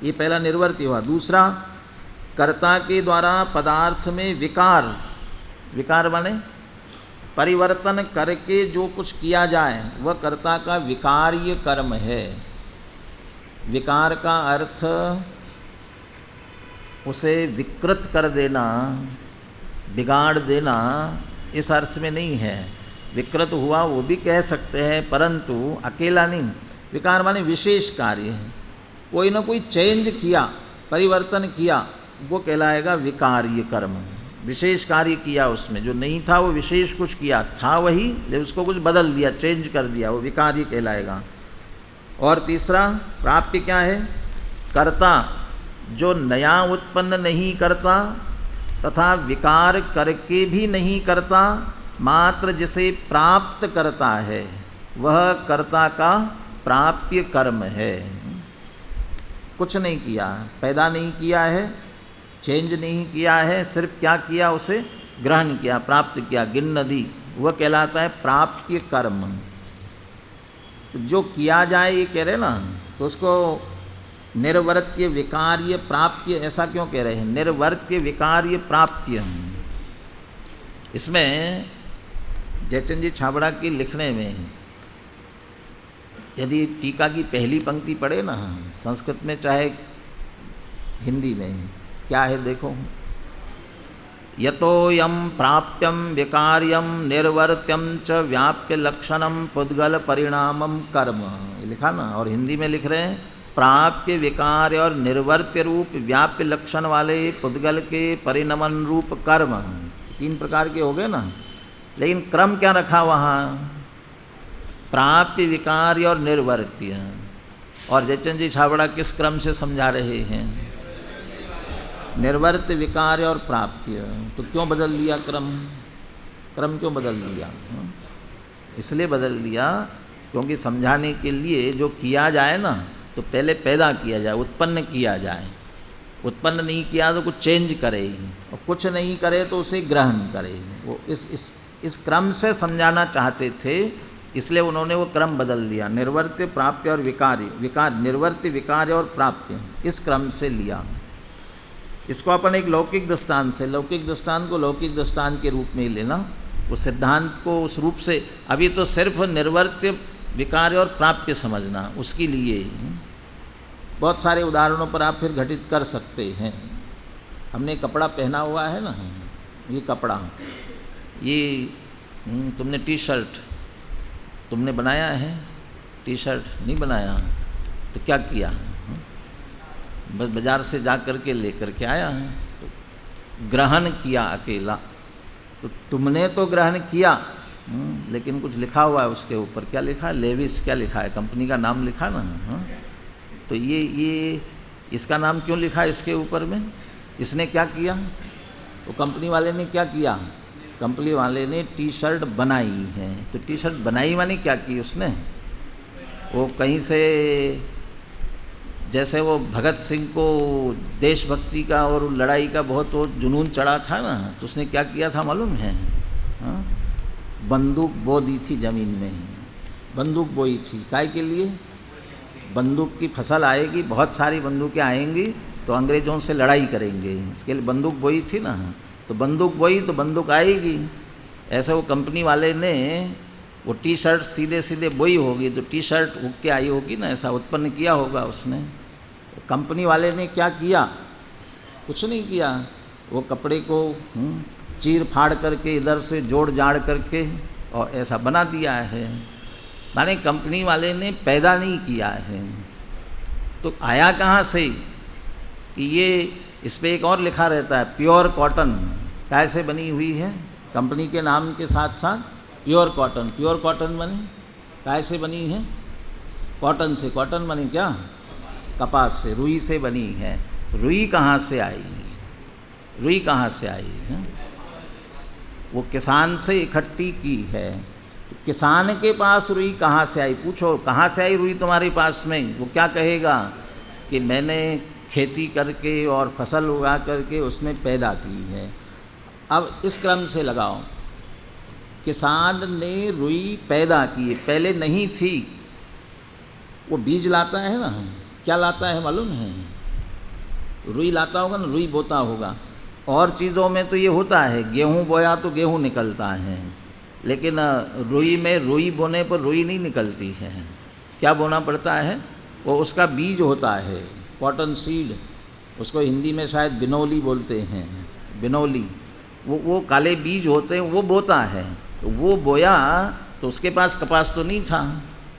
ये पहला निर्वर्त्य हुआ। दूसरा, कर्ता के द्वारा पदार्थ में विकार, विकार माने परिवर्तन करके जो कुछ किया जाए, वह कर्ता का विकार्य कर्म है। विकार का अर्थ उसे विकृत कर देना, बिगाड़ देना, इस अर्थ में नहीं है। विकृत हुआ वो भी कह सकते हैं, परंतु अकेला नहीं। विकार माने विशेष कार्य है, कोई ना कोई चेंज किया, परिवर्तन किया, वो कहलाएगा विकार्य कर्म। विशेष कार्य किया उसमें, जो नहीं था वो विशेष कुछ किया, था वही लेकिन उसको कुछ बदल दिया, चेंज कर दिया, वो विकार्य कहलाएगा। और तीसरा, प्राप्य क्या है? कर्ता जो नया उत्पन्न नहीं करता तथा विकार करके भी नहीं करता, मात्र जिसे प्राप्त करता है, वह कर्ता का प्राप्य कर्म है। कुछ नहीं किया, पैदा नहीं किया है, चेंज नहीं किया है, सिर्फ क्या किया? उसे ग्रहण किया, प्राप्त किया, गिन्नदी, वह कहलाता है प्राप्य कर्म। तो जो किया जाए ये कह रहे ना, तो उसको निर्वर्त्य, विकार्य, प्राप्य ऐसा क्यों कह रहे हैं? निर्वर्त्य, विकार्य, प्राप्य। इसमें जयचंद जी छाबड़ा की लिखने में यदि टीका की पहली पंक्ति पढ़े ना, संस्कृत में चाहे हिंदी में, क्या है देखो, यतोयम प्राप्यम विकार्यम निर्वर्त्यम च व्याप्य लक्षणम पुद्गल परिणामम कर्म, ये लिखा ना। और हिंदी में लिख रहे हैं प्राप्य, विकार्य और निर्वर्त्य रूप व्याप्य लक्षण वाले पुद्गल के परिणमन रूप कर्म, 3 प्रकार के हो गए ना। लेकिन क्रम क्या रखा वहाँ? प्राप्य, विकार्य और निर्वर्त्य। और जयचंद जी छाबड़ा किस क्रम से समझा रहे हैं? निर्वर्त्य, विकार्य और प्राप्य। तो क्यों बदल दिया क्रम? क्रम क्यों बदल दिया? इसलिए बदल दिया क्योंकि समझाने के लिए जो किया जाए ना, तो पहले पैदा किया जाए, उत्पन्न किया जाए। उत्पन्न नहीं किया तो कुछ चेंज करे, और कुछ नहीं करे तो उसे ग्रहण करे। वो इस क्रम से समझाना चाहते थे, इसलिए उन्होंने वो क्रम बदल दिया। निर्वर्त्य, प्राप्य और विकार्य, निर्वर्त्य, विकार्य और प्राप्य, इस क्रम से लिया। इसको अपन एक लौकिक दृष्टांत से, लौकिक दृष्टांत को लौकिक दृष्टांत के रूप में ही लेना, उस सिद्धांत को उस रूप से। अभी तो सिर्फ निर्वर्त्य, विकार्य और प्राप्य समझना, उसके लिए बहुत सारे उदाहरणों पर आप फिर घटित कर सकते हैं। हमने कपड़ा पहना हुआ है ना, ये कपड़ा, ये तुमने टी शर्ट तुमने बनाया है, टी शर्ट नहीं बनाया, तो क्या किया? बस बाजार से जा कर के लेकर के आया है, तो ग्रहण किया अकेला। तो तुमने तो ग्रहण किया, लेकिन कुछ लिखा हुआ है उसके ऊपर। क्या लिखा है? लेविस क्या लिखा है? कंपनी का नाम लिखा ना। तो ये इसका नाम क्यों लिखा है इसके ऊपर में? इसने क्या किया? तो कंपनी वाले ने क्या किया? कंपनी वाले ने टी शर्ट बनाई है। तो टी शर्ट बनाई माने क्या की उसने? वो कहीं से, जैसे वो भगत सिंह को देशभक्ति का और लड़ाई का बहुत वो जुनून चढ़ा था ना, तो उसने क्या किया था मालूम है? बंदूक बो दी थी ज़मीन में ही, बंदूक बोई थी। काय के लिए? बंदूक की फसल आएगी, बहुत सारी बंदूकें आएंगी तो अंग्रेज़ों से लड़ाई करेंगे, इसके लिए बंदूक बोई थी ना। तो बंदूक बोई तो बंदूक आएगी। ऐसे वो कंपनी वाले ने वो टी शर्ट सीधे सीधे बोई होगी तो टी शर्ट उग के आई होगी ना, ऐसा उत्पन्न किया होगा उसने। कंपनी वाले ने क्या किया? कुछ नहीं किया। वो कपड़े को चीर फाड़ करके इधर से जोड़ जाड़ करके और ऐसा बना दिया है। माने कंपनी वाले ने पैदा नहीं किया है। तो आया कहाँ से? कि ये इस पर एक और लिखा रहता है, प्योर कॉटन। कैसे बनी हुई है? कंपनी के नाम के साथ साथ प्योर कॉटन। प्योर कॉटन बनी कैसे बनी है? कॉटन से। कॉटन बनी क्या? कपास से, रुई से बनी है। रुई कहाँ से आई? रुई कहाँ से आई है? वो किसान से इकट्ठी की है। किसान के पास रुई कहाँ से आई? पूछो कहाँ से आई रुई तुम्हारे पास में? वो क्या कहेगा कि मैंने खेती करके और फसल उगा करके उसमें पैदा की है। अब इस क्रम से लगाओ, किसान ने रुई पैदा की, पहले नहीं थी। वो बीज लाता है ना, क्या लाता है मालूम है? रुई लाता होगा ना, रुई बोता होगा। और चीज़ों में तो ये होता है, गेहूँ बोया तो गेहूँ निकलता है, लेकिन रुई में रुई बोने पर रुई नहीं निकलती है। क्या बोना पड़ता है? वो उसका बीज होता है, कॉटन सीड। उसको हिंदी में शायद बिनौली बोलते हैं, बिनौली। वो काले बीज होते हैं, वो बोता है। तो वो बोया तो उसके पास कपास तो नहीं था,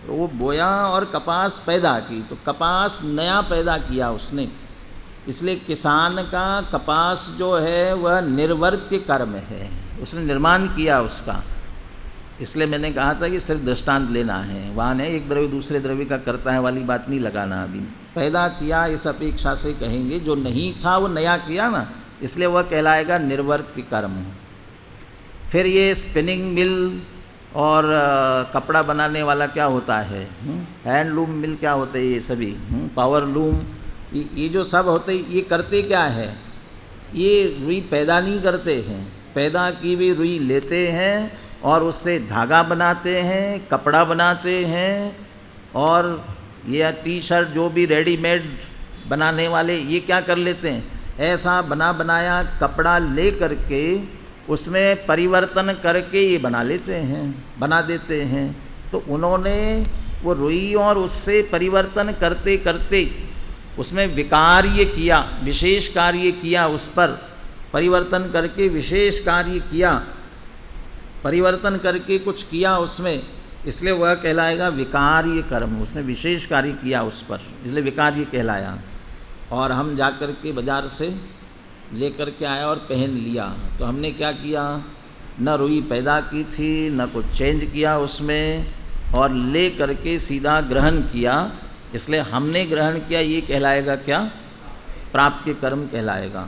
तो वो बोया और कपास पैदा की। तो कपास नया पैदा किया उसने। इसलिए किसान का कपास जो है वह निर्वर्त्य कर्म है, उसने निर्माण किया उसका। इसलिए मैंने कहा था कि सिर्फ दृष्टांत लेना है, वहाँ नहीं एक द्रव्य दूसरे द्रव्य का करता है वाली बात नहीं लगाना। अभी पैदा किया इस अपेक्षा से कहेंगे, जो नहीं था वो नया किया ना, इसलिए वह कहलाएगा निर्वर्त्य कर्म। फिर ये स्पिनिंग मिल और कपड़ा बनाने वाला क्या होता है, हैंडलूम मिल क्या होते हैं ये सभी, पावर लूम, ये जो सब होते ये करते क्या है? ये रुई पैदा नहीं करते हैं, पैदा की हुई रुई लेते हैं और उससे धागा बनाते हैं, कपड़ा बनाते हैं। और ये टी शर्ट जो भी रेडीमेड बनाने वाले ये क्या कर लेते हैं? ऐसा बना बनाया कपड़ा ले करके उसमें परिवर्तन करके ये बना लेते हैं, बना देते हैं। तो उन्होंने वो रुई और उससे परिवर्तन करते करते उसमें विकार्य किया, विशेष कार्य किया, उस पर परिवर्तन करके विशेष कार्य किया, परिवर्तन करके कुछ किया उसमें, इसलिए वह कहलाएगा विकार्य कर्म। उसने विशेष कार्य किया उस पर, इसलिए विकार्य कहलाया। और हम जाकर के बाज़ार से लेकर के आया और पहन लिया, तो हमने क्या किया? न रुई पैदा की थी, न कुछ चेंज किया उसमें, और ले करके सीधा ग्रहण किया। इसलिए हमने ग्रहण किया, ये कहलाएगा क्या? प्राप्य कर्म कहलाएगा।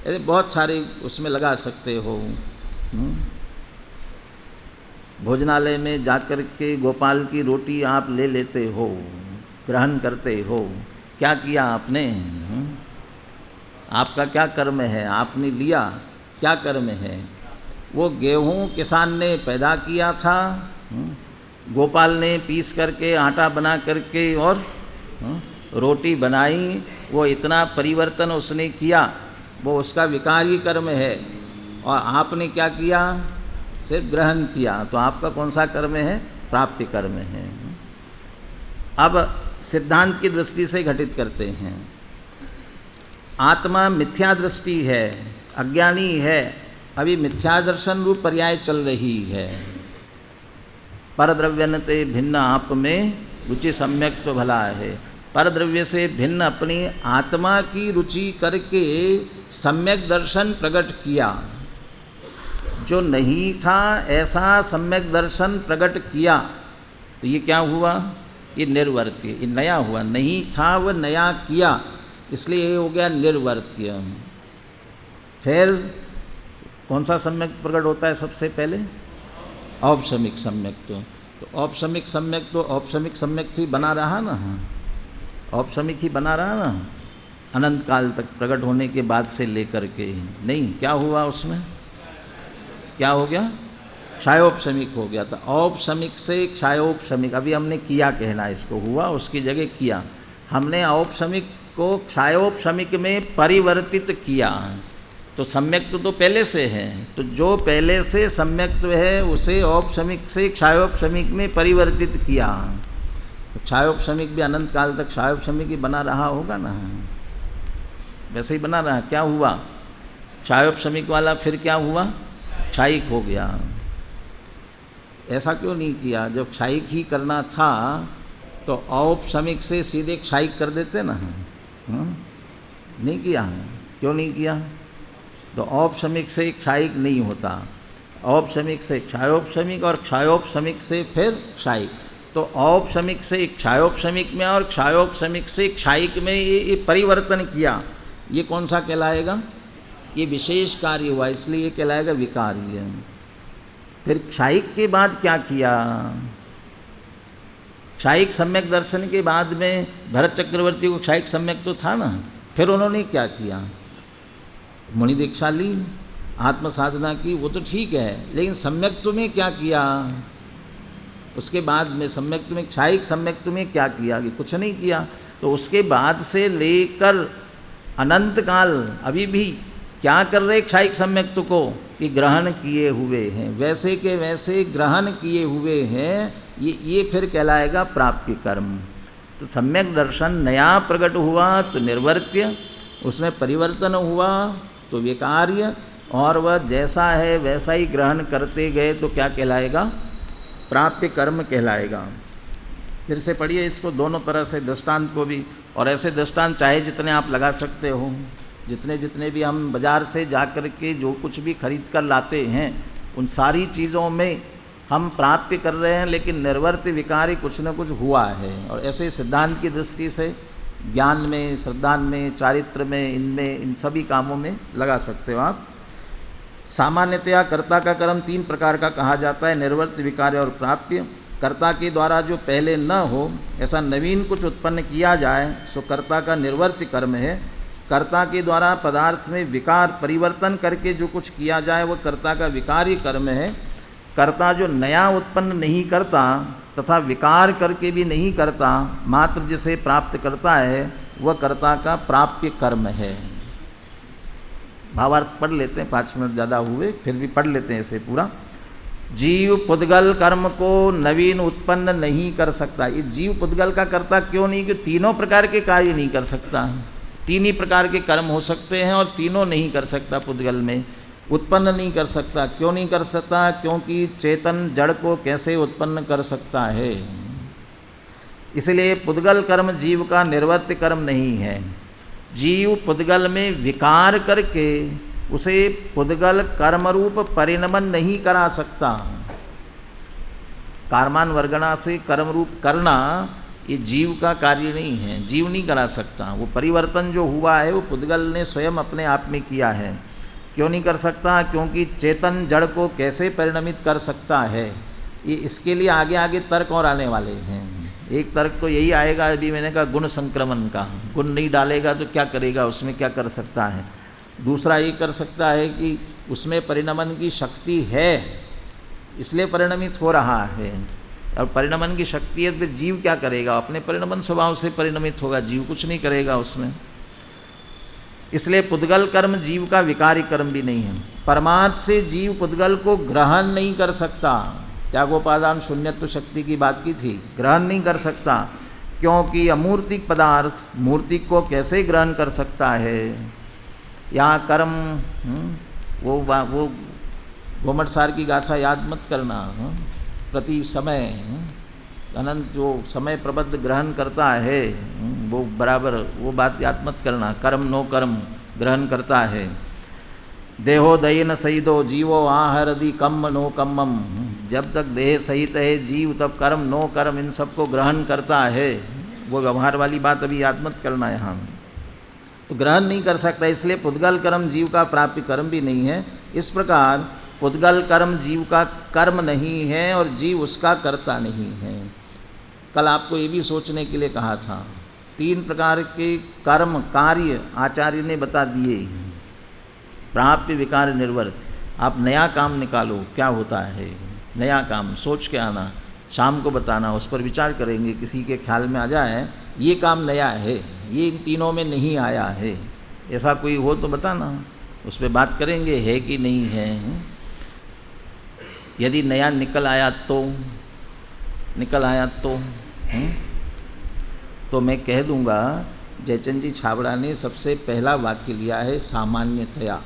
ऐसे बहुत सारे उसमें लगा सकते हो। भोजनालय में जाकर के गोपाल की रोटी आप ले लेते हो, ग्रहण करते हो, क्या किया आपने? आपका क्या कर्म है? आपने लिया, क्या कर्म है? वो गेहूँ किसान ने पैदा किया था, गोपाल ने पीस करके आटा बना करके और रोटी बनाई, वो इतना परिवर्तन उसने किया, वो उसका विकार्य कर्म है। और आपने क्या किया? सिर्फ ग्रहण किया, तो आपका कौन सा कर्म है? प्राप्ति कर्म है। अब सिद्धांत की दृष्टि से घटित करते हैं। आत्मा मिथ्या दृष्टि है, अज्ञानी है, अभी मिथ्या दर्शन रूप पर्याय चल रही है। परद्रव्यन्ते भिन्न आप में रुचि सम्यक तो भला है। पर द्रव्य से भिन्न अपनी आत्मा की रुचि करके सम्यक दर्शन प्रकट किया, जो नहीं था ऐसा सम्यक दर्शन प्रकट किया, तो ये क्या हुआ? ये निर्वर्त्य, ये नया हुआ। नहीं था वह नया किया, इसलिए ये हो गया निर्वर्त्य। फिर कौन सा सम्यक प्रकट होता है सबसे पहले? औपशमिक सम्यक। तो औपशमिक सम्यक तो औपशमिक सम्यक ही बना रहा ना, औपशमिक ही बना रहा ना अनंत काल तक, प्रकट होने के बाद से लेकर के। नहीं, क्या हुआ उसमें? क्या हो गया? क्षयोपशमिक हो गया। तो औपशमिक से क्षयोपशमिक, अभी हमने किया कहना इसको, हुआ उसकी जगह किया। हमने औपशमिक को क्षयोपशमिक में परिवर्तित किया। तो सम्यक्त्व तो पहले से है, तो जो पहले से सम्यक्त्व है उसे औपशमिक से क्षयोपशमिक में परिवर्तित किया। तो क्षयोपशमिक भी अनंत काल तक क्षयोपशमिक ही बना रहा होगा ना, वैसे ही बना रहा। क्या हुआ? क्षयोपशमिक वाला फिर क्या हुआ? क्षयिक हो गया। ऐसा क्यों नहीं किया? जब क्षयिक ही करना था तो औपशमिक से सीधे क्षयिक कर देते ना। नहीं किया। क्यों नहीं किया? तो औपशमिक से क्षयिक नहीं होता, औपशमिक से क्षयोपशमिक और क्षयोपशमिक से फिर क्षयिक। तो औपशमिक से क्षयोपशमिक में और क्षयोपशमिक से क्षयिक में ये परिवर्तन किया, ये कौन सा कहलाएगा? ये विशेष कार्य हुआ, इसलिए ये कहलाएगा विकार्य। फिर क्षयिक के बाद क्या किया? क्षयिक सम्यक दर्शन के बाद में भरत चक्रवर्ती को क्षयिक सम्यक तो था ना, फिर उन्होंने क्या किया? मुनि दीक्षा ली, आत्म साधना की, वो तो ठीक है, लेकिन सम्यक्त्व में क्या किया? उसके बाद में सम्यक्त्व में, क्षयिक सम्यक्त्व में क्या किया? कि कुछ नहीं किया। तो उसके बाद से लेकर अनंत काल अभी भी क्या कर रहे? क्षयिक सम्यक्त्व को कि ग्रहण किए हुए हैं, वैसे के वैसे ग्रहण किए हुए हैं। ये फिर कहलाएगा प्राप्य कर्म। तो सम्यक दर्शन नया प्रकट हुआ तो निर्वर्त्य, उसमें परिवर्तन हुआ तो विकार्य, और वह जैसा है वैसा ही ग्रहण करते गए तो क्या कहलाएगा? प्राप्य कर्म कहलाएगा। फिर से पढ़िए इसको दोनों तरह से, दृष्टांत को भी। और ऐसे दृष्टांत चाहे जितने आप लगा सकते हो, जितने भी हम बाज़ार से जा कर के जो कुछ भी खरीद कर लाते हैं, उन सारी चीज़ों में हम प्राप्य कर रहे हैं, लेकिन निर्वर्त्य विकारी कुछ न कुछ हुआ है। और ऐसे सिद्धांत की दृष्टि से ज्ञान में, श्रद्धा में, चारित्र में, इनमें, इन सभी कामों में लगा सकते हो आप। सामान्यतया कर्ता का कर्म 3 प्रकार का कहा जाता है, निर्वर्त्य, विकार्य और प्राप्य। कर्ता के द्वारा जो पहले न हो ऐसा नवीन कुछ उत्पन्न किया जाए सो कर्ता का निर्वर्त्य कर्म है। कर्ता के द्वारा पदार्थ में विकार परिवर्तन करके जो कुछ किया जाए वह कर्ता का विकार्य कर्म है। कर्ता जो नया उत्पन्न नहीं करता तथा विकार करके भी नहीं करता, मात्र जिसे प्राप्त करता है, वह कर्ता का प्राप्य कर्म है। भावार्थ पढ़ लेते हैं, 5 मिनट ज़्यादा हुए, फिर भी पढ़ लेते हैं इसे पूरा। जीव पुद्गल कर्म को नवीन उत्पन्न नहीं कर सकता। ये जीव पुद्गल का कर्ता क्यों नहीं? कि तीनों प्रकार के कार्य नहीं कर सकता। 3 ही प्रकार के कर्म हो सकते हैं और तीनों नहीं कर सकता। पुद्गल में उत्पन्न नहीं कर सकता। क्यों नहीं कर सकता? क्योंकि चेतन जड़ को कैसे उत्पन्न कर सकता है? इसलिए पुद्गल कर्म जीव का निर्वर्त्य कर्म नहीं है। जीव पुद्गल में विकार करके उसे पुद्गल कर्मरूप परिणमन नहीं करा सकता। कार्मान वर्गणा से कर्मरूप करना ये जीव का कार्य नहीं है, जीव नहीं करा सकता। वो परिवर्तन जो हुआ है वो पुद्गल ने स्वयं अपने आप में किया है। क्यों नहीं कर सकता? क्योंकि चेतन जड़ को कैसे परिणमित कर सकता है, ये इसके लिए आगे आगे तर्क और आने वाले हैं। एक तर्क तो यही आएगा, अभी मैंने कहा गुण संक्रमण का, गुण नहीं डालेगा तो क्या करेगा, उसमें क्या कर सकता है। दूसरा ये कर सकता है कि उसमें परिणमन की शक्ति है इसलिए परिणमित हो रहा है, और परिणमन की शक्ति है तो जीव क्या करेगा? अपने परिणमन स्वभाव से परिणमित होगा, जीव कुछ नहीं करेगा उसमें। इसलिए पुद्गल कर्म जीव का विकारी कर्म भी नहीं है। परमार्थ से जीव पुद्गल को ग्रहण नहीं कर सकता। त्यागोपादान शून्यत्व शक्ति की बात की थी, ग्रहण नहीं कर सकता, क्योंकि अमूर्तिक पदार्थ मूर्तिक को कैसे ग्रहण कर सकता है। यहाँ कर्म वो घोमटसार की गाथा याद मत करना प्रति समय। अनंत जो समय प्रबद्ध ग्रहण करता है वो बराबर, वो बात याद मत करना, कर्म नो कर्म ग्रहण करता है। देहो दयन सहितो जीवो आहरदि कम्म नो कम्मम, जब तक देह सहित है जीव तब कर्म नो कर्म इन सबको ग्रहण करता है। वो व्यवहार वाली बात अभी याद मत करना यहाँ, तो ग्रहण नहीं कर सकता, इसलिए पुद्गल कर्म जीव का प्राप्य कर्म भी नहीं है। इस प्रकार पुद्गल कर्म जीव का कर्म नहीं है और जीव उसका कर्ता नहीं है। कल आपको ये भी सोचने के लिए कहा था, 3 प्रकार के कर्म कार्य आचार्य ने बता दिए। प्राप्य विकार निर्वर्त, आप नया काम निकालो, क्या होता है नया काम, सोच के आना, शाम को बताना, उस पर विचार करेंगे। किसी के ख्याल में आ जाए ये काम नया है, ये इन तीनों में नहीं आया है, ऐसा कोई हो तो बताना, उस पर बात करेंगे है कि नहीं है। यदि नया निकल आया तो मैं कह दूंगा जयचंद जी छाबड़ा ने सबसे पहला वाक्य लिया है सामान्यतया,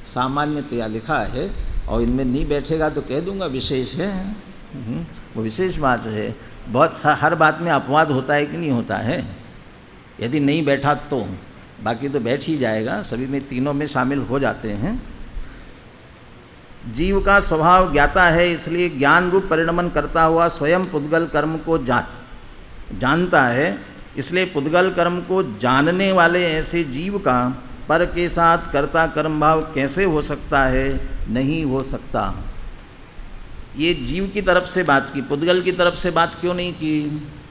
सामान्यतया लिखा है, और इनमें नहीं बैठेगा तो कह दूंगा विशेष है। वो विशेष बात है। बहुत हर बात में अपवाद होता है कि नहीं होता है, यदि नहीं बैठा तो, बाकी तो बैठ ही जाएगा, सभी में तीनों में शामिल हो जाते हैं। जीव का स्वभाव ज्ञाता है, इसलिए ज्ञान रूप परिणमन करता हुआ स्वयं पुद्गल कर्म को जानता है। इसलिए पुद्गल कर्म को जानने वाले ऐसे जीव का पर के साथ कर्ता कर्म भाव कैसे हो सकता है, नहीं हो सकता। ये जीव की तरफ से बात की, पुद्गल की तरफ से बात क्यों नहीं की,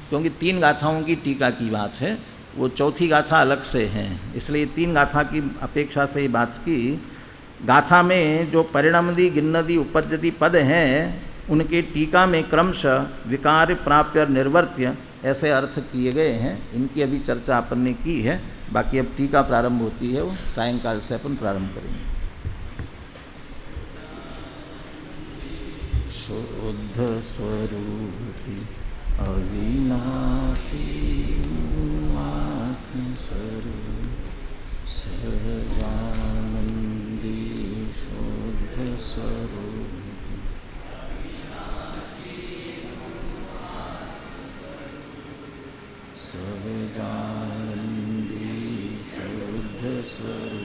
क्योंकि 3 गाथाओं की टीका की बात है, वो चौथी गाथा अलग से है, इसलिए 3 गाथा की अपेक्षा से ये बात की। गाथा में जो परिणमदी गिन्नदी उपज्जति पद हैं उनके टीका में क्रमशः विकार प्राप्य और निर्वर्त्य ऐसे अर्थ किए गए हैं। इनकी अभी चर्चा अपन ने की है, बाकी अब टीका प्रारंभ होती है, वो सायंकाल से अपन प्रारंभ करेंगे। शुद्ध स्वरूपी अविनाशी आत्मस्वरूप सहजानंदी शुद्ध स्वरूप सहजानंदी शुद्ध स्वरूप